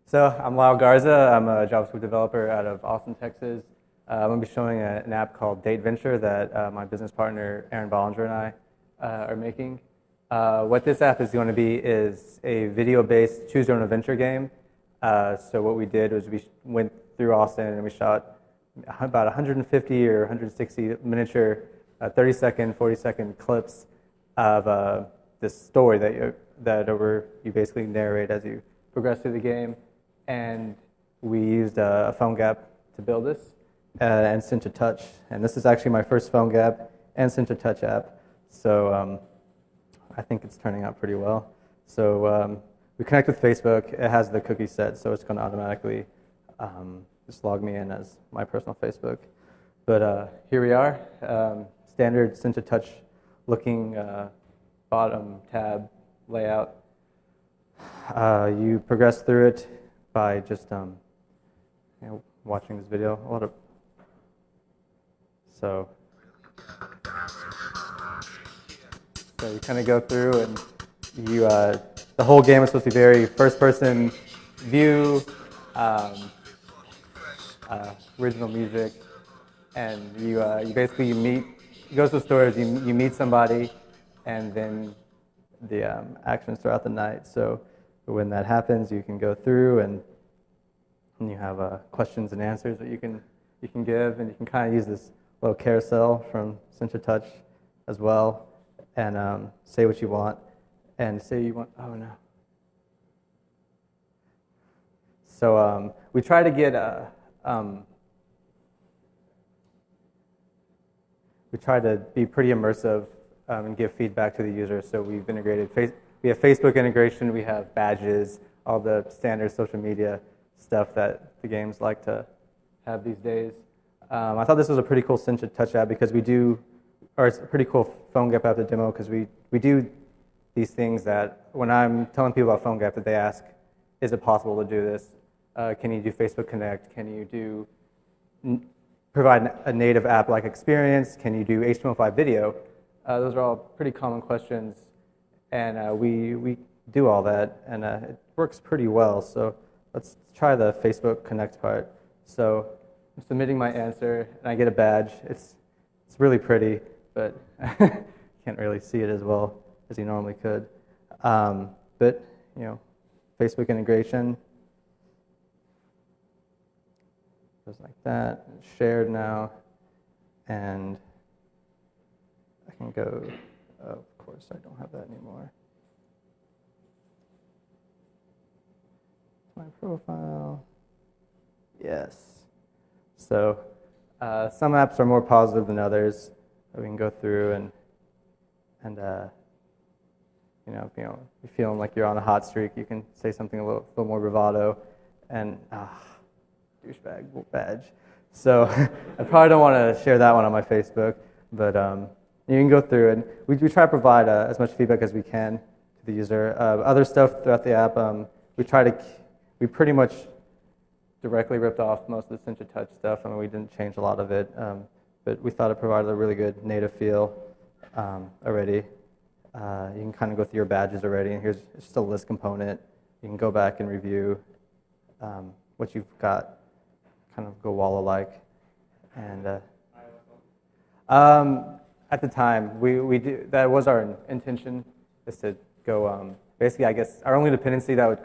So I'm Lyle Garza. I'm a JavaScript developer out of Austin, Texas. I'm going to be showing an app called DateVenture that my business partner, Aaron Bollinger, and I are making. What this app is going to be is a video-based choose your own adventure game. So what we did was we went through Austin and we shot about 150 or 160 miniature 30-second, 40-second clips of this story that you basically narrate as you progress through the game. And we used a PhoneGap to build this and Cinch Touch. And this is actually my first PhoneGap and Cinch Touch app. So I think it's turning out pretty well. So we connect with Facebook. It has the cookie set, so it's going to automatically just log me in as my personal Facebook. But here we are, standard Cinch Touch looking bottom tab layout. You progress through it by just watching this video. So you kind of go through and you the whole game is supposed to be very first-person view, original music, and you basically meet. It goes to stores. You meet somebody, and then the actions throughout the night. So when that happens, you can go through and you have questions and answers that you can give, and you can kind of use this little carousel from Cinch Touch as well, and say what you want, and say you want. Oh no. So we try to get we try to be pretty immersive and give feedback to the user. So we've integrated we have Facebook integration, we have badges, all the standard social media stuff that the games like to have these days. I thought this was a pretty cool Cinch Touch app because it's a pretty cool PhoneGap app to demo because we do these things that when I'm telling people about PhoneGap that they ask, is it possible to do this? Can you do Facebook Connect? Can you provide a native app-like experience? Can you do HTML5 video? Those are all pretty common questions. And we do all that, and it works pretty well. So let's try the Facebook Connect part. So I'm submitting my answer, and I get a badge. It's really pretty, but can't really see it as well as you normally could. But Facebook integration goes like that. It's shared now, and I can go. Of course, I don't have that anymore. My profile. Yes. So some apps are more positive than others. We can go through and if you're feeling like you're on a hot streak, you can say something a little more bravado, and douchebag badge. So I probably don't want to share that one on my Facebook, but you can go through and we try to provide as much feedback as we can to the user. Other stuff throughout the app, we pretty much directly ripped off most of the Cinch Touch stuff. I mean, we didn't change a lot of it, but we thought it provided a really good native feel already. You can kind of go through your badges already, and here's just a list component. You can go back and review what you've got, kind of go Walla-like, and at the time, we do, that was our intention, is to go, basically, I guess, our only dependency that would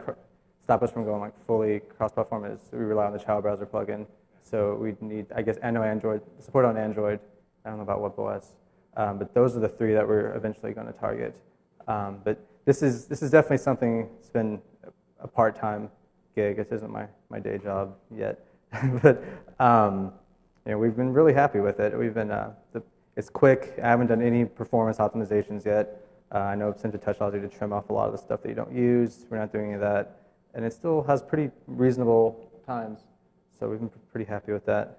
stop us from going like fully cross-platform is we rely on the child browser plugin. So we need, I guess, I know Android, support on Android, I don't know about WebOS, but those are the three that we're eventually going to target. But this is definitely something that's been a part-time gig. This isn't my day job yet. But we've been really happy with it. We've been, it's quick. I haven't done any performance optimizations yet. I know Cinch Touch allows you to trim off a lot of the stuff that you don't use. We're not doing any of that. And it still has pretty reasonable times. So we've been pretty happy with that.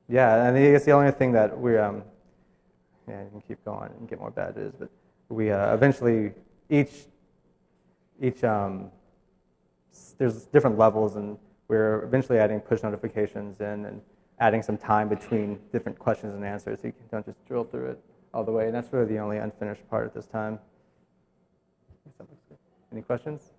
Yeah, and I guess the only thing that we, you can keep going and get more badges, but we eventually, there's different levels, and we're eventually adding push notifications in and adding some time between different questions and answers so you don't just drill through it all the way. And that's really the only unfinished part at this time. Any questions?